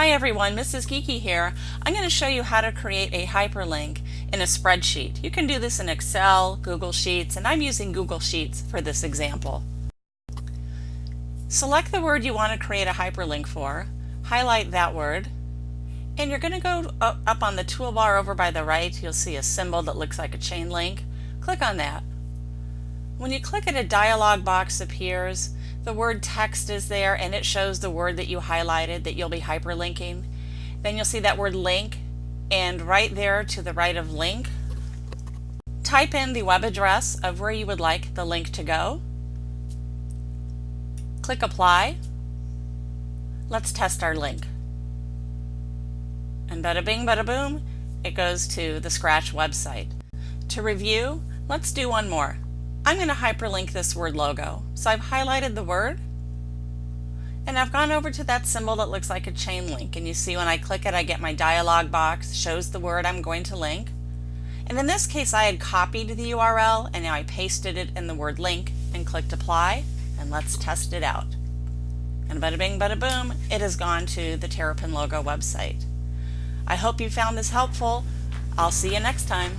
Hi everyone, Mrs. Geeky here. I'm going to show you how to create a hyperlink in a spreadsheet. You can do this in Excel, Google Sheets, and I'm using Google Sheets for this example. Select the word you want to create a hyperlink for, highlight that word, and you're going to go up on the toolbar over by the right. You'll see a symbol that looks like a chain link. Click on that. When you click it, a dialog box appears. The word text is there and it shows the word that you highlighted that you'll be hyperlinking. Then you'll see that word link, and right there to the right of link, type in the web address of where you would like the link to go. Click apply. Let's test our link. And bada bing bada boom, it goes to the Scratch website. To review, let's do one more. I'm going to hyperlink this word logo. So I've highlighted the word and I've gone over to that symbol that looks like a chain link, and you see when I click it I get my dialog box, shows the word I'm going to link. And in this case I had copied the URL and now I pasted it in the word link and clicked apply, and let's test it out. And bada bing bada boom, it has gone to the Terrapin Logo website. I hope you found this helpful. I'll see you next time.